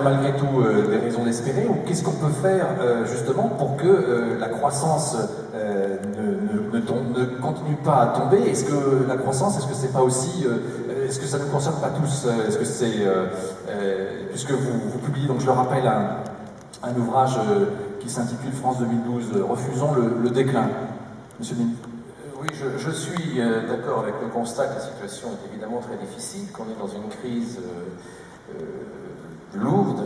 Malgré tout des raisons d'espérer, ou qu'est-ce qu'on peut faire justement pour que la croissance ne continue pas à tomber? Est-ce que la croissance, est-ce que c'est pas aussi, est-ce que ça ne nous concerne pas tous? Est-ce que c'est, puisque vous publiez, donc je le rappelle, un ouvrage qui s'intitule France 2012, refusons le déclin. Monsieur le ministre. Oui, je suis d'accord avec le constat que la situation est évidemment très difficile, qu'on est dans une crise lourde.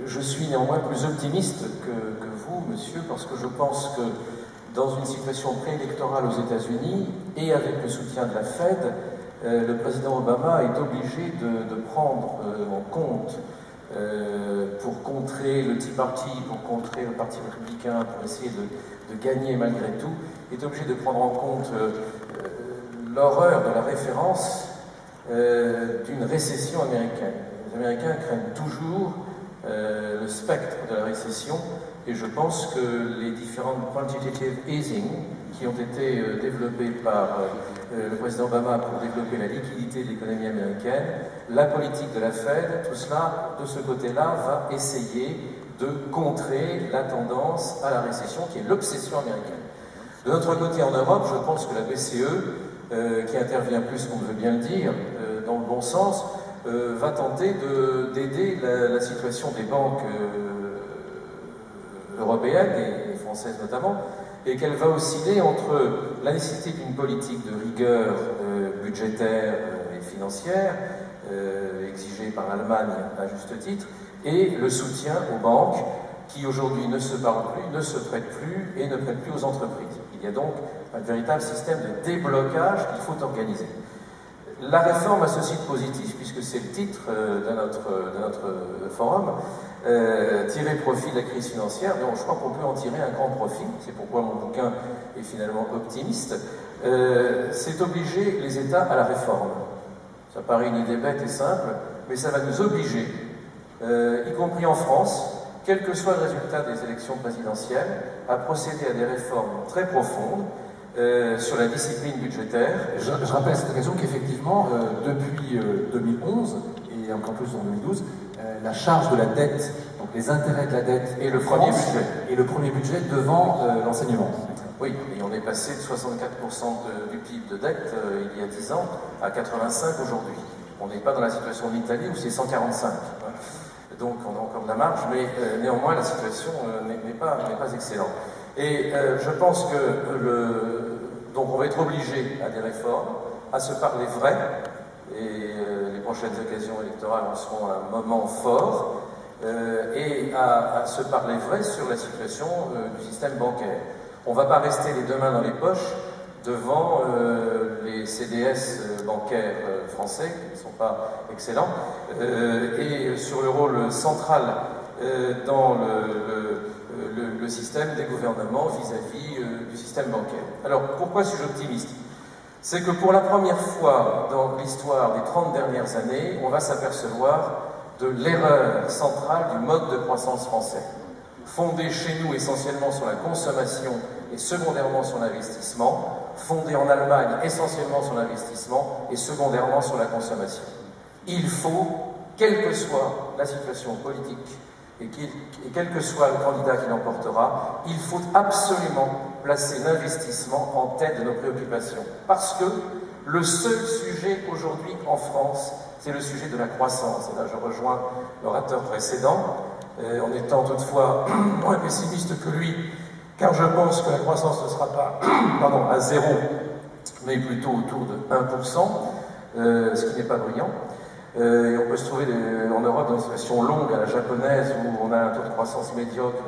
Je suis néanmoins plus optimiste que vous, monsieur, parce que je pense que dans une situation préélectorale aux États-Unis et avec le soutien de la Fed, le président Obama est obligé de prendre en compte, pour contrer le Tea Party, pour contrer le Parti républicain, pour essayer de gagner malgré tout, est obligé de prendre en compte l'horreur de la référence d'une récession américaine. Les Américains craignent toujours le spectre de la récession, et je pense que les différentes quantitative easing qui ont été développées par le président Obama pour développer la liquidité de l'économie américaine, la politique de la Fed, tout cela, de ce côté-là, va essayer de contrer la tendance à la récession qui est l'obsession américaine. De notre côté en Europe, je pense que la BCE, qui intervient plus qu'on veut bien le dire, dans le bon sens, va tenter d'aider la situation des banques européennes et françaises notamment, et qu'elle va osciller entre la nécessité d'une politique de rigueur budgétaire et financière, exigée par l'Allemagne à juste titre, et le soutien aux banques qui aujourd'hui ne se parlent plus, ne se prêtent plus et ne prêtent plus aux entreprises. Il y a donc un véritable système de déblocage qu'il faut organiser. La réforme a ceci de positif, puisque c'est le titre de notre forum, tirer profit de la crise financière, donc je crois qu'on peut en tirer un grand profit, c'est pourquoi mon bouquin est finalement optimiste, c'est obliger les États à la réforme. Ça paraît une idée bête et simple, mais ça va nous obliger, y compris en France, quel que soit le résultat des élections présidentielles, à procéder à des réformes très profondes, sur la discipline budgétaire. Je rappelle à cette occasion qu'effectivement, depuis 2011, et encore plus en 2012, la charge de la dette, donc les intérêts de la dette et le premier budget. Et le premier budget devant l'enseignement. Oui, et on est passé de 64% du PIB de dette il y a 10 ans à 85 aujourd'hui. On n'est pas dans la situation de l'Italie où c'est 145. Donc on a encore de la marge, mais néanmoins la situation n'est pas excellente. Et je pense que donc on va être obligé à des réformes, à se parler vrai, et les prochaines occasions électorales en seront un moment fort, et à se parler vrai sur la situation du système bancaire. On ne va pas rester les deux mains dans les poches devant les CDS bancaires français, qui ne sont pas excellents, et sur le rôle central dans le système des gouvernements vis-à-vis du système bancaire. Alors, pourquoi suis-je optimiste? C'est que pour la première fois dans l'histoire des 30 dernières années, on va s'apercevoir de l'erreur centrale du mode de croissance français, fondé chez nous essentiellement sur la consommation et secondairement sur l'investissement, fondé en Allemagne essentiellement sur l'investissement et secondairement sur la consommation. Il faut, quelle que soit la situation politique et quel que soit le candidat qui l'emportera, il faut absolument placer l'investissement en tête de nos préoccupations. Parce que le seul sujet aujourd'hui en France, c'est le sujet de la croissance. Et là, je rejoins l'orateur précédent, en étant toutefois moins pessimiste que lui, car je pense que la croissance ne sera pas à 0, mais plutôt autour de 1%, ce qui n'est pas brillant. Et on peut se trouver en Europe dans une situation longue à la japonaise où on a un taux de croissance médiocre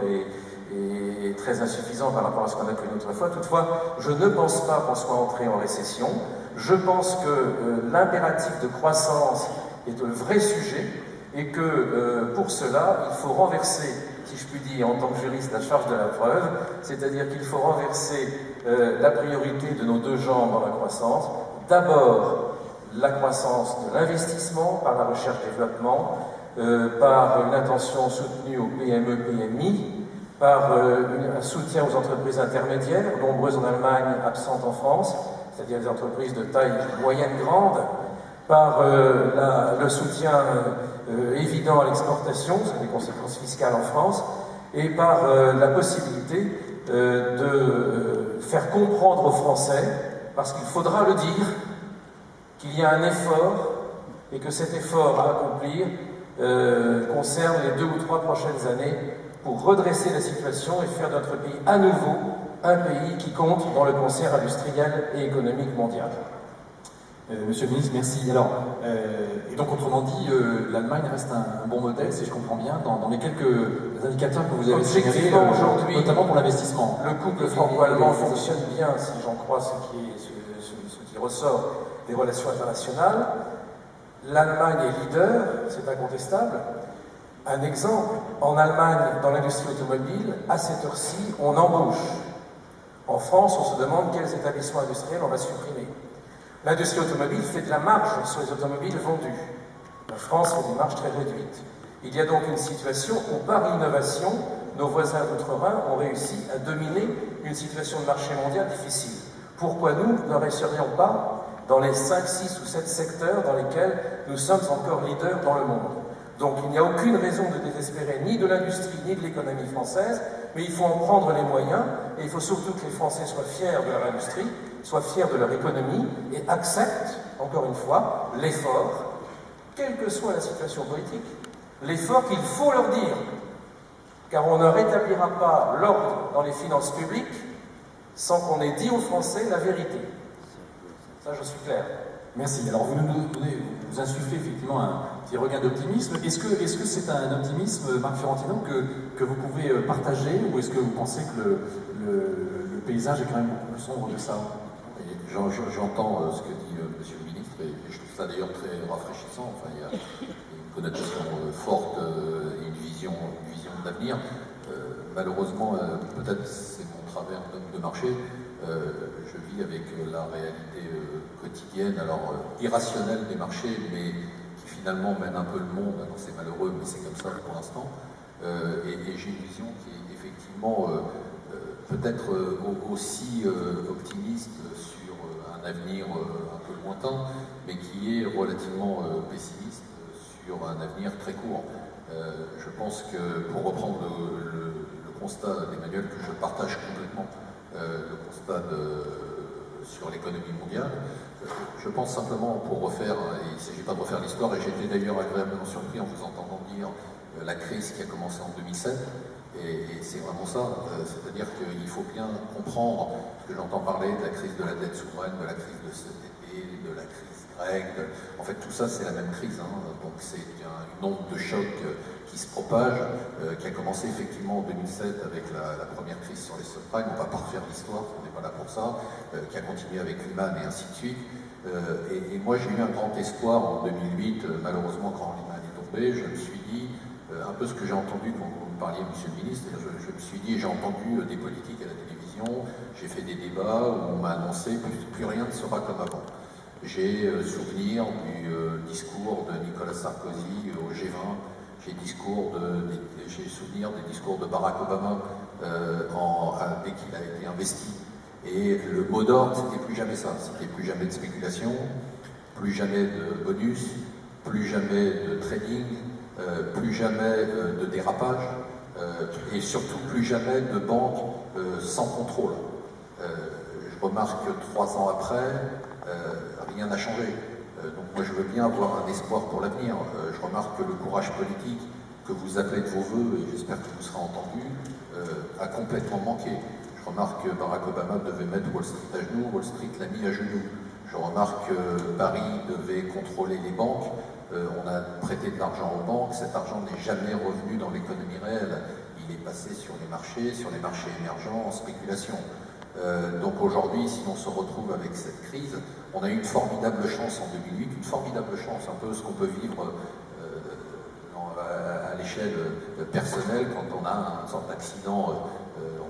et très insuffisant par rapport à ce qu'on a connu autrefois. Toutefois, je ne pense pas qu'on soit entré en récession. Je pense que l'impératif de croissance est le vrai sujet et que pour cela, il faut renverser, si je puis dire en tant que juriste, la charge de la preuve, c'est-à-dire qu'il faut renverser la priorité de nos deux jambes dans la croissance. D'abord, la croissance de l'investissement par la recherche-développement, par une attention soutenue aux PME, PMI, par un soutien aux entreprises intermédiaires, nombreuses en Allemagne, absentes en France, c'est-à-dire des entreprises de taille moyenne-grande, par le soutien évident à l'exportation, ça a des conséquences fiscales en France, et par la possibilité de faire comprendre aux Français, parce qu'il faudra le dire, qu'il y a un effort et que cet effort à accomplir concerne les 2 ou 3 prochaines années pour redresser la situation et faire de notre pays à nouveau un pays qui compte dans le concert industriel et économique mondial. Monsieur le ministre, merci. Alors, et donc autrement dit, l'Allemagne reste un bon modèle, si je comprends bien, dans les quelques indicateurs que vous avez signalés, aujourd'hui, notamment pour l'investissement. Le couple franco-allemand fonctionne bien, si j'en crois ce qui ressort des relations internationales. L'Allemagne est leader, c'est incontestable. Un exemple, en Allemagne, dans l'industrie automobile, à cette heure-ci, on embauche. En France, on se demande quels établissements industriels on va supprimer. L'industrie automobile fait de la marge sur les automobiles vendues. La France fait des marges très réduites. Il y a donc une situation où, par l'innovation, nos voisins d'outre-Rhin ont réussi à dominer une situation de marché mondial difficile. Pourquoi nous ne réussirions pas dans les 5, 6 ou 7 secteurs dans lesquels nous sommes encore leaders dans le monde? Donc il n'y a aucune raison de désespérer ni de l'industrie ni de l'économie française, mais il faut en prendre les moyens, et il faut surtout que les Français soient fiers de leur industrie, soient fiers de leur économie, et acceptent, encore une fois, l'effort, quelle que soit la situation politique, l'effort qu'il faut leur dire, car on ne rétablira pas l'ordre dans les finances publiques sans qu'on ait dit aux Français la vérité. Ça, je suis clair. Merci. Alors, vous insufflez effectivement un petit regain d'optimisme. Est-ce que c'est un optimisme, Marc Fiorentino, que vous pouvez partager, ou est-ce que vous pensez que le paysage est quand même beaucoup plus sombre que ça? J'entends ce que dit Monsieur le Ministre, et je trouve ça d'ailleurs très rafraîchissant. Enfin, il y a une connotation forte et une vision d'avenir. Malheureusement, peut-être c'est mon travers de marché, je vis avec la réalité quotidienne, alors irrationnelle des marchés, mais qui finalement mène un peu le monde. Alors c'est malheureux, mais c'est comme ça pour l'instant. Et j'ai une vision qui est effectivement peut-être aussi optimiste sur un avenir un peu lointain, mais qui est relativement pessimiste sur un avenir très court. Je pense que, pour reprendre le constat d'Emmanuel, que je partage complètement, le constat sur l'économie mondiale, je pense simplement, pour refaire, et il ne s'agit pas de refaire l'histoire, et j'étais d'ailleurs agréablement surpris en vous entendant dire la crise qui a commencé en 2007, et c'est vraiment ça, c'est-à-dire qu'il faut bien comprendre, ce que j'entends parler de la crise de la dette souveraine, de la crise de cet été, de la crise grecque, en fait tout ça c'est la même crise, donc c'est une onde de choc qui se propage, qui a commencé effectivement en 2007 avec la première crise sur les subprimes, on ne va pas refaire l'histoire, on n'est pas là pour ça, qui a continué avec Lehman et ainsi de suite. Et moi j'ai eu un grand espoir en 2008, malheureusement quand Lehman est tombé, je me suis dit, un peu ce que j'ai entendu quand vous me parliez, Monsieur le Ministre, je me suis dit, j'ai entendu des politiques à la télévision, j'ai fait des débats où on m'a annoncé plus rien ne sera comme avant. J'ai souvenir du discours de Nicolas Sarkozy au G20, j'ai souvenir des discours de Barack Obama dès qu'il a été investi. Et le mot d'ordre, c'était plus jamais ça. C'était plus jamais de spéculation, plus jamais de bonus, plus jamais de trading, plus jamais de dérapage, et surtout plus jamais de banques sans contrôle. Je remarque que 3 ans après, rien n'a changé. Donc moi je veux bien avoir un espoir pour l'avenir. Je remarque que le courage politique que vous appelez de vos voeux, et j'espère que vous serez entendu, a complètement manqué. Je remarque que Barack Obama devait mettre Wall Street à genoux, Wall Street l'a mis à genoux. Je remarque que Paris devait contrôler les banques, on a prêté de l'argent aux banques, cet argent n'est jamais revenu dans l'économie réelle, il est passé sur les marchés émergents, en spéculation. Donc aujourd'hui, si on se retrouve avec cette crise, on a eu une formidable chance en 2008, une formidable chance, un peu ce qu'on peut vivre à l'échelle personnelle quand on a une sorte d'accident.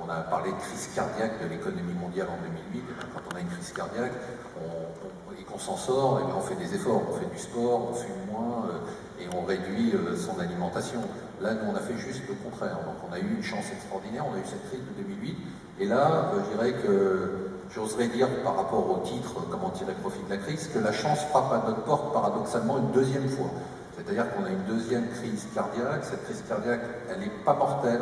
On a parlé de crise cardiaque de l'économie mondiale en 2008, et quand on a une crise cardiaque et qu'on s'en sort, et bien on fait des efforts, on fait du sport, on fume moins et on réduit son alimentation. Là, nous, on a fait juste le contraire. Donc on a eu une chance extraordinaire, on a eu cette crise de 2008, et là, je dirais que j'oserais dire, par rapport au titre « Comment tirer profit de la crise », que la chance frappe à notre porte paradoxalement une deuxième fois. C'est-à-dire qu'on a une deuxième crise cardiaque. Cette crise cardiaque, elle n'est pas mortelle,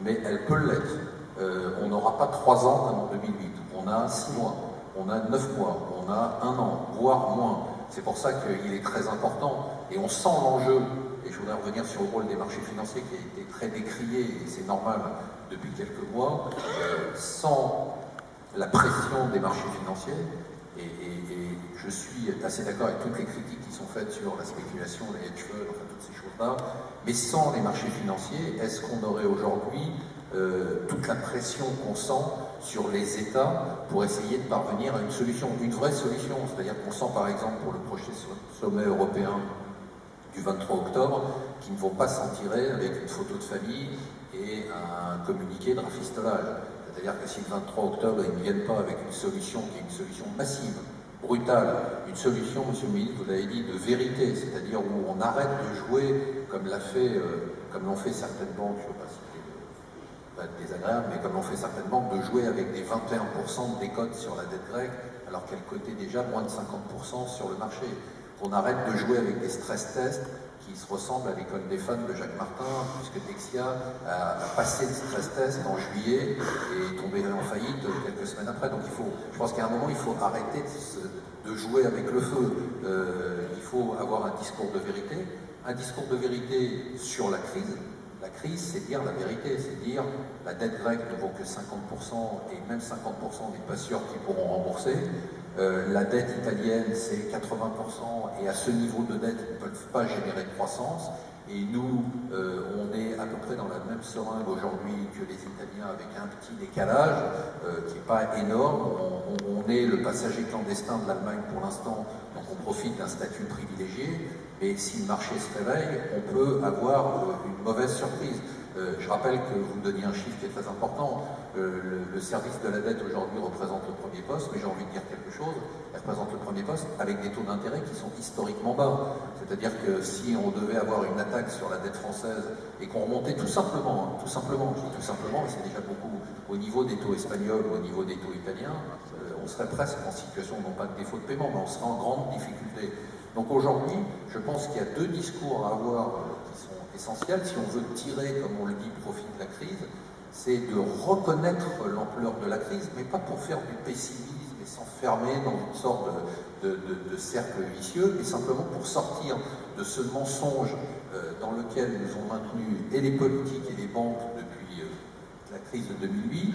mais elle peut l'être. On n'aura pas 3 ans comme en 2008. On a 6 mois, on a 9 mois, on a 1 an, voire moins. C'est pour ça qu'il est très important. Et on sent l'enjeu. Et je voudrais revenir sur le rôle des marchés financiers qui a été très décrié, et c'est normal depuis quelques mois, sans la pression des marchés financiers. Et je suis assez d'accord avec toutes les critiques qui sont faites sur la spéculation, les hedge funds, enfin toutes ces choses-là. Mais sans les marchés financiers, est-ce qu'on aurait aujourd'hui toute la pression qu'on sent sur les États pour essayer de parvenir à une solution, une vraie solution? C'est-à-dire qu'on sent par exemple pour le prochain sommet européen du 23 octobre, qui ne vont pas s'en tirer avec une photo de famille et un communiqué de rafistolage. C'est-à-dire que si le 23 octobre, ils ne viennent pas avec une solution qui est une solution massive, brutale, une solution, monsieur le ministre, vous l'avez dit, de vérité, c'est-à-dire où on arrête de jouer comme l'ont fait certaines banques, je ne sais pas si c'est pas désagréable, mais comme l'ont fait certaines banques, de jouer avec des 21% de décote sur la dette grecque, alors qu'elle cotait déjà moins de 50% sur le marché. On arrête de jouer avec des stress tests qui se ressemblent à l'école des fans de Jacques Martin, puisque Dexia a passé le stress test en juillet et est tombé en faillite quelques semaines après. Donc je pense qu'à un moment, il faut arrêter de jouer avec le feu. Il faut avoir un discours de vérité. Un discours de vérité sur la crise. La crise, c'est dire la vérité, c'est dire la dette grecque ne vaut que 50% et même 50% n'est pas sûr qu'ils pourront rembourser. La dette italienne, c'est 80% et à ce niveau de dette, ils ne peuvent pas générer de croissance. Et nous, on est à peu près dans la même seringue aujourd'hui que les Italiens avec un petit décalage qui n'est pas énorme. On est le passager clandestin de l'Allemagne pour l'instant, donc on profite d'un statut privilégié. Et si le marché se réveille, on peut avoir une mauvaise surprise. Je rappelle que vous me donniez un chiffre qui est très important. Le service de la dette aujourd'hui représente le premier poste, mais j'ai envie de dire quelque chose. Elle représente le premier poste avec des taux d'intérêt qui sont historiquement bas. C'est-à-dire que si on devait avoir une attaque sur la dette française et qu'on remontait tout simplement, je dis tout simplement, mais c'est déjà beaucoup, au niveau des taux espagnols ou au niveau des taux italiens, on serait presque en situation, non pas de défaut de paiement, mais on serait en grande difficulté. Donc aujourd'hui, je pense qu'il y a 2 discours à avoir qui sont essentiels. Si on veut tirer, comme on le dit, profit de la crise, c'est de reconnaître l'ampleur de la crise, mais pas pour faire du pessimisme et s'enfermer dans une sorte de cercle vicieux, mais simplement pour sortir de ce mensonge dans lequel nous ont maintenus et les politiques et les banques depuis la crise de 2008,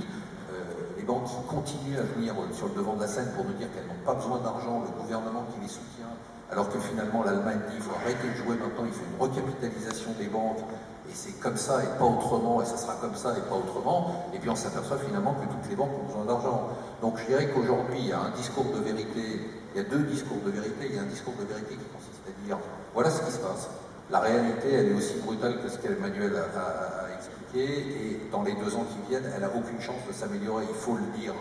les banques qui continuent à venir sur le devant de la scène pour nous dire qu'elles n'ont pas besoin d'argent, le gouvernement qui les soutient, alors que finalement l'Allemagne dit qu'il faut arrêter de jouer maintenant, il faut une recapitalisation des banques, et c'est comme ça et pas autrement, et ça sera comme ça et pas autrement, et puis on s'aperçoit finalement que toutes les banques ont besoin d'argent. Donc je dirais qu'aujourd'hui, il y a un discours de vérité, il y a 2 discours de vérité, il y a un discours de vérité qui consiste à dire, voilà ce qui se passe. La réalité, elle est aussi brutale que ce qu'Emmanuel a expliqué, et dans les 2 ans qui viennent, elle n'a aucune chance de s'améliorer, il faut le dire.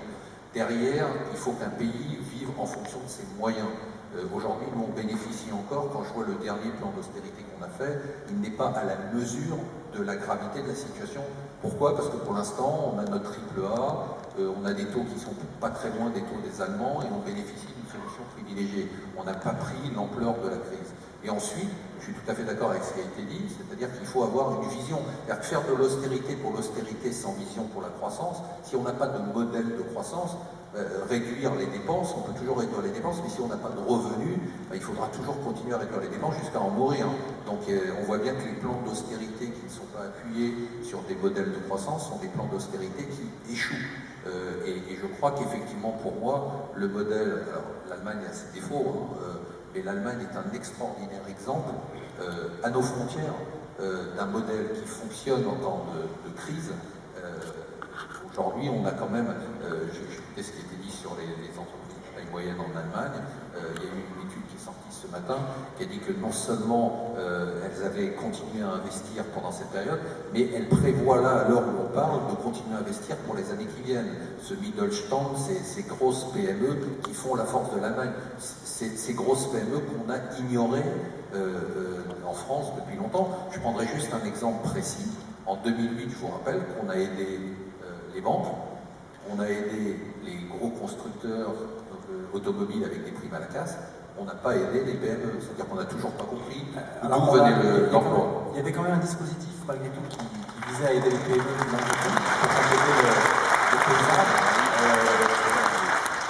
Derrière, il faut qu'un pays vive en fonction de ses moyens. Aujourd'hui, nous, on bénéficie encore, quand je vois le dernier plan d'austérité qu'on a fait, il n'est pas à la mesure de la gravité de la situation. Pourquoi? Parce que pour l'instant, on a notre triple A, on a des taux qui sont pas très loin des taux des Allemands, et on bénéficie d'une solution privilégiée. On n'a pas pris l'ampleur de la crise. Et ensuite, je suis tout à fait d'accord avec ce qui a été dit, c'est-à-dire qu'il faut avoir une vision. C'est-à-dire que faire de l'austérité pour l'austérité sans vision pour la croissance, si on n'a pas de modèle de croissance, réduire les dépenses, on peut toujours réduire les dépenses, mais si on n'a pas de revenus, il faudra toujours continuer à réduire les dépenses jusqu'à en mourir. Donc on voit bien que les plans d'austérité qui ne sont pas appuyés sur des modèles de croissance sont des plans d'austérité qui échouent. Et je crois qu'effectivement, pour moi, le modèle, alors l'Allemagne a ses défauts, mais l'Allemagne est un extraordinaire exemple à nos frontières d'un modèle qui fonctionne en temps de crise. Aujourd'hui, on a quand même, j'écoutais ce qui était dit sur les entreprises de taille moyenne en Allemagne, il y a eu une étude qui est sortie ce matin qui a dit que non seulement elles avaient continué à investir pendant cette période, mais elles prévoient là, à l'heure où on parle, de continuer à investir pour les années qui viennent. Ce Mittelstand, ces grosses PME qui font la force de l'Allemagne, ces grosses PME qu'on a ignorées en France depuis longtemps. Je prendrai juste un exemple précis. En 2008, je vous rappelle qu'on a aidé les banques, on a aidé les gros constructeurs automobiles avec des primes à la casse. on n'a pas aidé les PME. C'est-à-dire qu'on n'a toujours pas compris Alors, d'où venait l'emploi. Il y avait quand même un dispositif, malgré tout, qui visait à aider les PME pour compléter le paysage.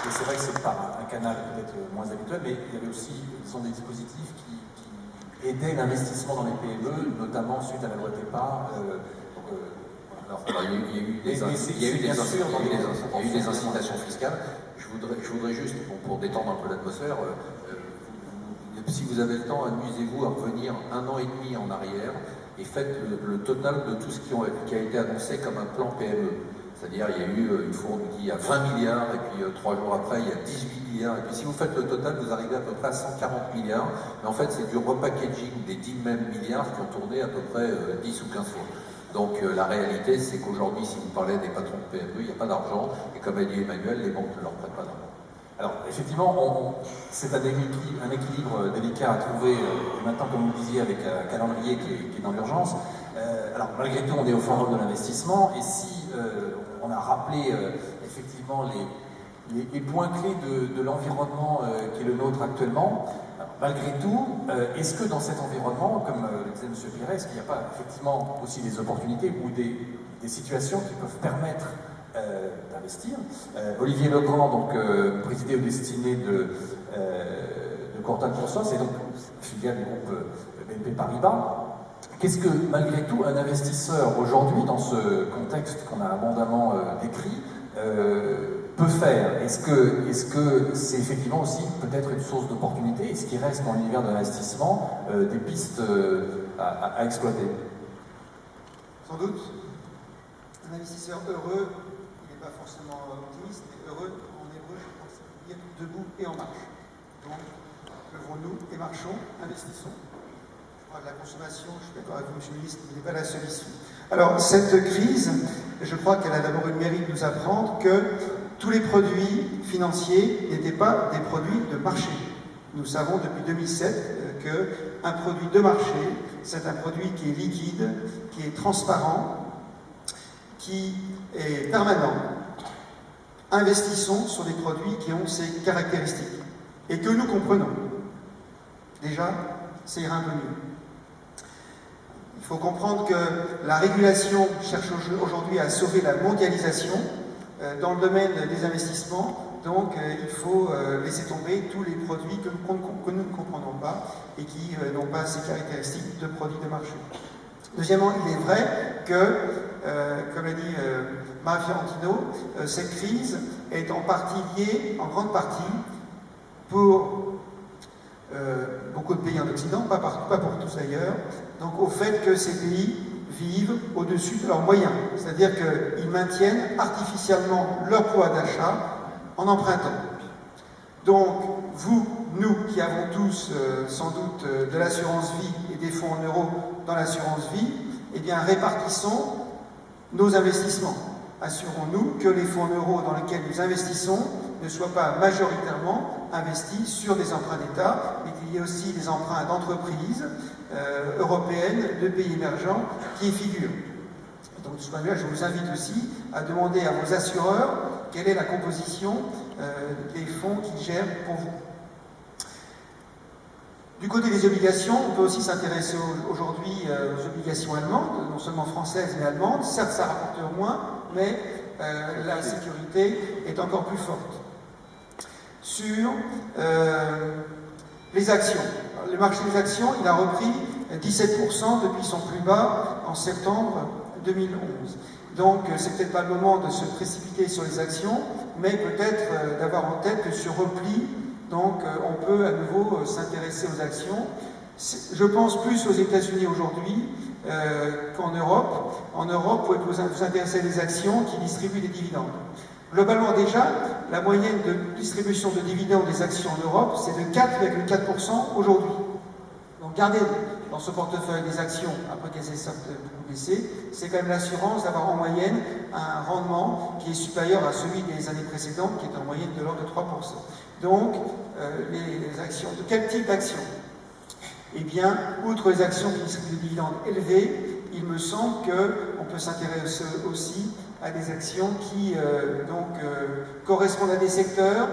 Et c'est vrai que c'est par un canal peut-être moins habituel, mais il y avait aussi, disons, des dispositifs qui aidaient l'investissement dans les PME, notamment suite à la loi TEPA. Il y a eu des incitations fiscales. Je voudrais juste, pour détendre un peu l'atmosphère, si vous avez le temps, amusez-vous à revenir 1 an et demi en arrière et faites le total de tout ce qui a été annoncé comme un plan PME. C'est-à-dire, il y a eu une fois on dit à 20 milliards, et puis 3 jours après, il y a 18 milliards. Et puis si vous faites le total, vous arrivez à peu près à 140 milliards. Mais en fait, c'est du repackaging des 10 mêmes milliards qui ont tourné à peu près 10 ou 15 fois. Donc la réalité, c'est qu'aujourd'hui, si vous parlez des patrons de PME, il n'y a pas d'argent. Et comme a dit Emmanuel, les banques ne leur prêtent pas d'argent. Alors, effectivement, c'est un équilibre délicat à trouver, maintenant, comme vous le disiez, avec un calendrier qui est dans l'urgence. Alors, malgré tout, on est au forum de l'investissement, et si on a rappelé effectivement les points clés de l'environnement qui est le nôtre actuellement, alors, malgré tout, est-ce que dans cet environnement, comme le disait M. Piret, est-ce qu'il n'y a pas effectivement aussi des opportunités ou des situations qui peuvent permettre d'investir. Olivier Legrand, donc présidé aux destinées de Corentin Consos, et donc filiale du groupe BNP Paribas. Qu'est-ce que, malgré tout, un investisseur aujourd'hui, dans ce contexte qu'on a abondamment décrit, peut faire? Est-ce que c'est effectivement aussi peut-être une source d'opportunité? Est-ce qu'il reste dans l'univers de l'investissement des pistes à exploiter? Sans doute. Un investisseur heureux, il n'est pas forcément optimiste, mais heureux, en hébreu, je pense que ça veut dire debout et en marche. Donc, levons-nous et marchons, investissons. Je crois que la consommation, je suis d'accord avec vous, M. le ministre, n'est pas la solution. Alors, cette crise, je crois qu'elle a d'abord eu le mérite de nous apprendre que tous les produits financiers n'étaient pas des produits de marché. Nous savons depuis 2007 qu'un produit de marché, c'est un produit qui est liquide, qui est transparent, qui est permanent. Investissons sur des produits qui ont ces caractéristiques et que nous comprenons. Déjà, ça ira un peu mieux. Il faut comprendre que la régulation cherche aujourd'hui à sauver la mondialisation dans le domaine des investissements. Donc, il faut laisser tomber tous les produits que nous ne comprenons pas et qui n'ont pas ces caractéristiques de produits de marché. Deuxièmement, il est vrai que, comme l'a dit Maria Fiorentino, cette crise est en partie liée, en grande partie, pour beaucoup de pays en Occident, pas pour tous d'ailleurs, donc au fait que ces pays vivent au-dessus de leurs moyens. C'est-à-dire qu'ils maintiennent artificiellement leur pouvoir d'achat en empruntant. Donc, vous, nous qui avons tous sans doute de l'assurance vie et des fonds en euros dans l'assurance vie, eh bien répartissons nos investissements. Assurons-nous que les fonds en euros dans lesquels nous investissons ne soient pas majoritairement investis sur des emprunts d'État, mais qu'il y ait aussi des emprunts d'entreprises européennes, de pays émergents qui y figurent. Donc, de ce point de vue-là, je vous invite aussi à demander à vos assureurs quelle est la composition des fonds qu'ils gèrent pour vous. Du côté des obligations, on peut aussi s'intéresser aujourd'hui aux obligations allemandes, non seulement françaises mais allemandes. Certes, ça rapporte moins, mais la sécurité est encore plus forte. Sur les actions. Le marché des actions, il a repris 17% depuis son plus bas en septembre 2011. Donc, c'est peut-être pas le moment de se précipiter sur les actions, mais peut-être d'avoir en tête que ce repli, donc on peut à nouveau s'intéresser aux actions. Je pense plus aux États-Unis aujourd'hui qu'en Europe. En Europe, vous pouvez vous intéresser à des actions qui distribuent des dividendes. Globalement déjà, la moyenne de distribution de dividendes des actions en Europe, c'est de 4,4% aujourd'hui. Donc gardez dans ce portefeuille des actions, après qu'elles aient beaucoup baissé, c'est quand même l'assurance d'avoir en moyenne un rendement qui est supérieur à celui des années précédentes, qui est en moyenne de l'ordre de 3%. Donc, les actions, de quel type d'actions? Eh bien, outre les actions qui distribuent des dividendes élevés, il me semble qu'on peut s'intéresser aussi à des actions qui correspondent à des secteurs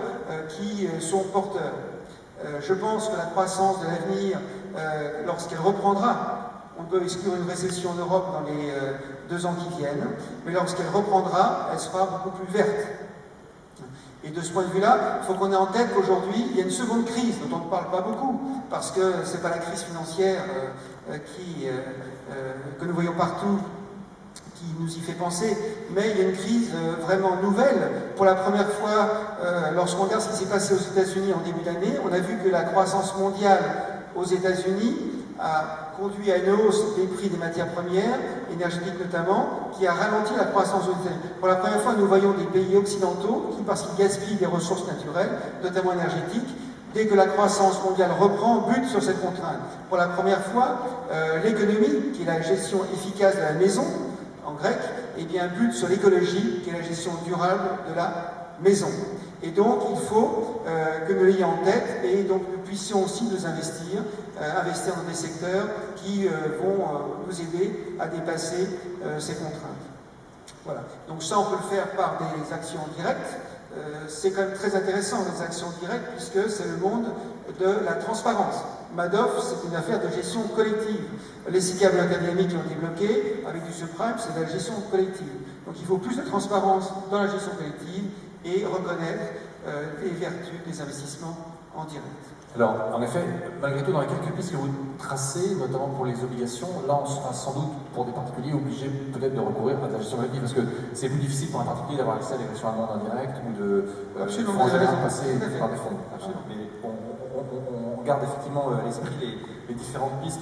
qui sont porteurs. Je pense que la croissance de l'avenir, lorsqu'elle reprendra, on peut exclure une récession en Europe dans les 2 ans qui viennent, mais lorsqu'elle reprendra, elle sera beaucoup plus verte. Et de ce point de vue-là, il faut qu'on ait en tête qu'aujourd'hui, il y a une seconde crise dont on ne parle pas beaucoup, parce que ce n'est pas la crise financière que nous voyons partout qui nous y fait penser, mais il y a une crise vraiment nouvelle. Pour la première fois, lorsqu'on regarde ce qui s'est passé aux États-Unis en début d'année, on a vu que la croissance mondiale aux États-Unis a conduit à une hausse des prix des matières premières, énergétiques notamment, qui a ralenti la croissance aux États-Unis. Pour la première fois, nous voyons des pays occidentaux qui, parce qu'ils gaspillent des ressources naturelles, notamment énergétiques, dès que la croissance mondiale reprend, butent sur cette contrainte. Pour la première fois, l'économie, qui est la gestion efficace de la maison, en grec, eh bien, bute sur l'écologie, qui est la gestion durable de la maison. Et donc, il faut que nous l'ayons en tête et donc nous puissions aussi nous investir dans des secteurs qui vont nous aider à dépasser ces contraintes. Voilà. Donc ça, on peut le faire par des actions directes. C'est quand même très intéressant, les actions directes, puisque c'est le monde de la transparence. Madoff, c'est une affaire de gestion collective. Les 6 câbles académiques qui ont été bloqués, avec du subprime, c'est de la gestion collective. Donc il faut plus de transparence dans la gestion collective et reconnaître les vertus des investissements en direct. Alors, en effet, malgré tout, dans les quelques pistes que vous tracez, notamment pour les obligations, là, on sera sans doute, pour des particuliers, obligés peut-être de recourir à de la gestion collective, parce que c'est plus difficile pour un particulier d'avoir accès à des gestions allemandes indirectes ou de passer par des fonds. Mais on garde effectivement à l'esprit les différentes pistes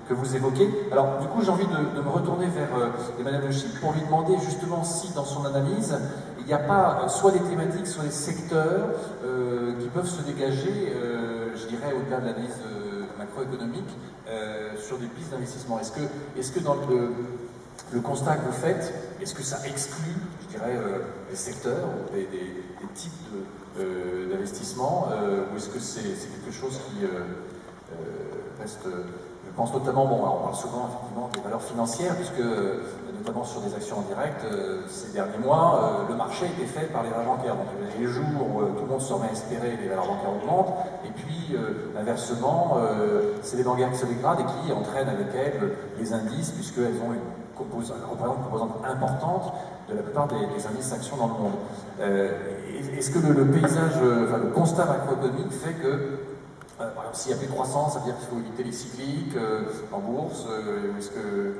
que vous évoquez. Alors, du coup, j'ai envie de me retourner vers Emmanuel Le Chypre pour lui demander justement si, dans son analyse, il n'y a pas soit des thématiques, soit des secteurs qui peuvent se dégager, je dirais, au-delà de l'analyse macroéconomique, sur des pistes d'investissement. Est-ce que dans le constat que vous faites, est-ce que ça exclut, je dirais, des secteurs, des types d'investissement, ou est-ce que c'est quelque chose qui reste... Je pense notamment, bon, on parle souvent effectivement des valeurs financières, puisque notamment sur des actions en direct, ces derniers mois, le marché était fait par les valeurs bancaires. Donc il y a des jours où tout le monde saurait espérer les valeurs bancaires augmentent, et puis inversement, c'est les bancaires qui se dégradent et qui entraînent avec elles les indices, puisqu'elles ont représentent une composante importante de la plupart des indices actions dans le monde. Est-ce que le paysage, le constat macroéconomique fait que par exemple, s'il n'y a plus de croissance, ça veut dire qu'il faut éviter les cycliques en bourse, est-ce que...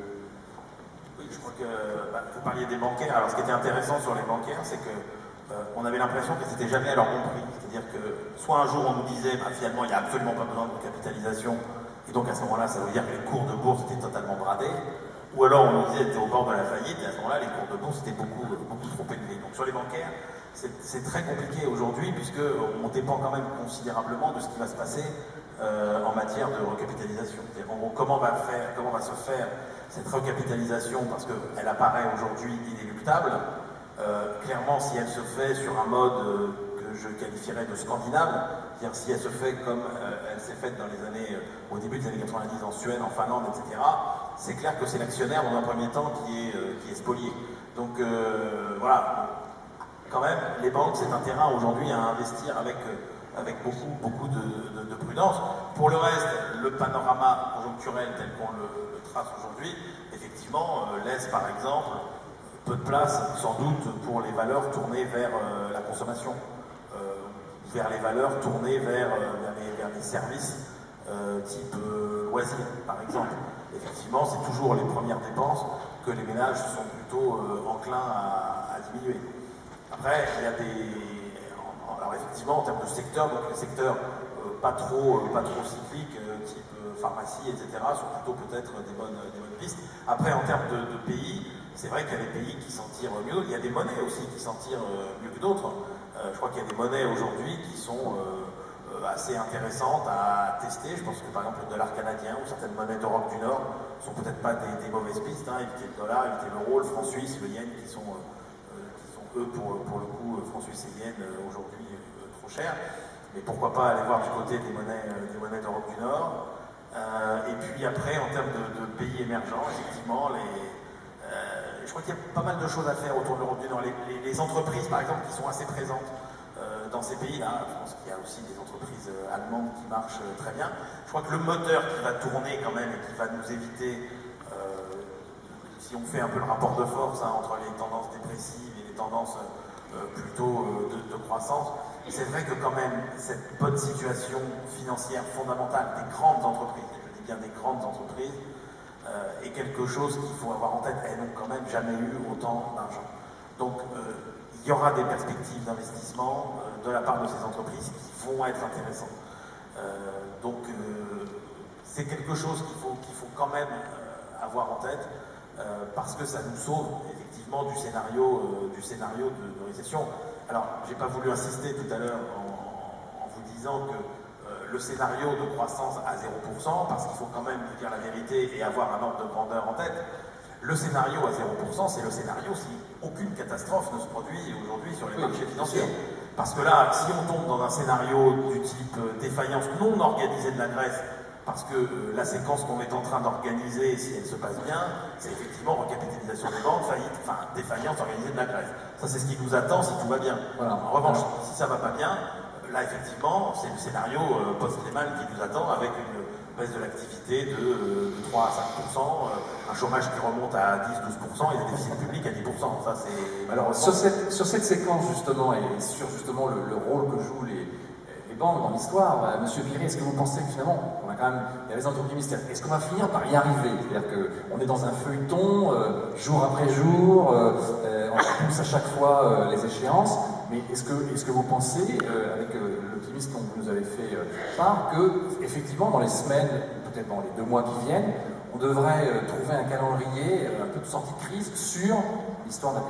Oui, je crois que vous parliez des bancaires. Alors, ce qui était intéressant sur les bancaires, c'est que on avait l'impression qu'ils n'étaient jamais à leur bon prix. C'est-à-dire que soit un jour on nous disait, finalement, il n'y a absolument pas besoin de recapitalisation, et donc à ce moment-là, ça veut dire que les cours de bourse étaient totalement bradés. Ou alors on nous disait, était au bord de la faillite, et à ce moment-là, les cours de bourse étaient beaucoup trop élevés. Donc sur les bancaires, c'est très compliqué aujourd'hui, puisqu'on dépend quand même considérablement de ce qui va se passer en matière de recapitalisation. En gros, comment va se faire cette recapitalisation, parce qu'elle apparaît aujourd'hui inéluctable. Clairement, si elle se fait sur un mode que je qualifierais de scandinave, c'est-à-dire si elle se fait comme elle s'est faite au début des années 90 en Suède, en Finlande, etc., c'est clair que c'est l'actionnaire dans un premier temps qui est spolié. Donc voilà, quand même, les banques, c'est un terrain aujourd'hui à investir avec beaucoup de prudence. Pour le reste, le panorama conjoncturel tel qu'on le trace aujourd'hui, effectivement, laisse par exemple peu de place, sans doute, pour les valeurs tournées vers la consommation, vers les valeurs tournées vers les services type loisirs, par exemple. Effectivement, c'est toujours les premières dépenses que les ménages sont plutôt enclins à diminuer. Après, il y a alors effectivement, en termes de secteurs, donc les secteurs pas trop cycliques, type pharmacie, etc., sont plutôt peut-être des bonnes pistes. Après, en termes de pays, c'est vrai qu'il y a des pays qui s'en tirent mieux. Il y a des monnaies aussi qui s'en tirent mieux que d'autres. Je crois qu'il y a des monnaies aujourd'hui qui sont assez intéressantes à tester. Je pense que par exemple le dollar canadien ou certaines monnaies d'Europe du Nord sont peut-être pas des mauvaises pistes. Éviter le dollar, éviter l'euro, le franc suisse, le yen, qui sont eux pour le coup, franc suisse et yen aujourd'hui trop chers. Mais pourquoi pas aller voir du côté des monnaies d'Europe du Nord. Et puis après, en termes de pays émergents, effectivement, je crois qu'il y a pas mal de choses à faire autour de l'Europe du Nord. Les entreprises, par exemple, qui sont assez présentes dans ces pays-là. Je pense qu'il y a aussi des entreprises allemandes qui marchent très bien. Je crois que le moteur qui va tourner quand même et qui va nous éviter, si on fait un peu le rapport de force entre les tendances dépressives et les tendances plutôt de croissance, c'est vrai que quand même cette bonne situation financière fondamentale des grandes entreprises, je dis bien des grandes entreprises, est quelque chose qu'il faut avoir en tête. Elles n'ont quand même jamais eu autant d'argent. Donc il y aura des perspectives d'investissement de la part de ces entreprises qui vont être intéressantes. C'est quelque chose qu'il faut quand même avoir en tête parce que ça nous sauve effectivement du scénario de récession. Alors, j'ai pas voulu insister tout à l'heure en vous disant que le scénario de croissance à 0%, parce qu'il faut quand même dire la vérité et avoir un ordre de grandeur en tête. Le scénario à 0%, c'est le scénario si aucune catastrophe ne se produit aujourd'hui sur les marchés financiers. Parce que là, si on tombe dans un scénario du type défaillance non organisée de la Grèce, parce que la séquence qu'on est en train d'organiser, si elle se passe bien, c'est effectivement recapitalisation des banques, faillite, enfin défaillance organisée de la Grèce. Ça, c'est ce qui nous attend si tout va bien. Voilà. En revanche, si ça va pas bien, là, effectivement, c'est le scénario post-Lehman qui nous attend avec une baisse de l'activité de 3 à 5%, un chômage qui remonte à 10-12% et des déficits publics à 10%. Ça, c'est... Alors, sur cette séquence, justement, et sur justement le rôle que jouent les banques dans l'histoire, Monsieur Piré, est-ce que vous pensez que finalement, on a quand même des raisons optimistes, est-ce qu'on va finir par y arriver? C'est-à-dire qu'on est dans un feuilleton, jour après jour, on repousse à chaque fois les échéances, mais est-ce que vous pensez, avec l'optimisme dont vous nous avez fait part, que effectivement dans les semaines, peut-être dans les 2 mois qui viennent, on devrait trouver un calendrier un peu de sortie de crise sur l'histoire de la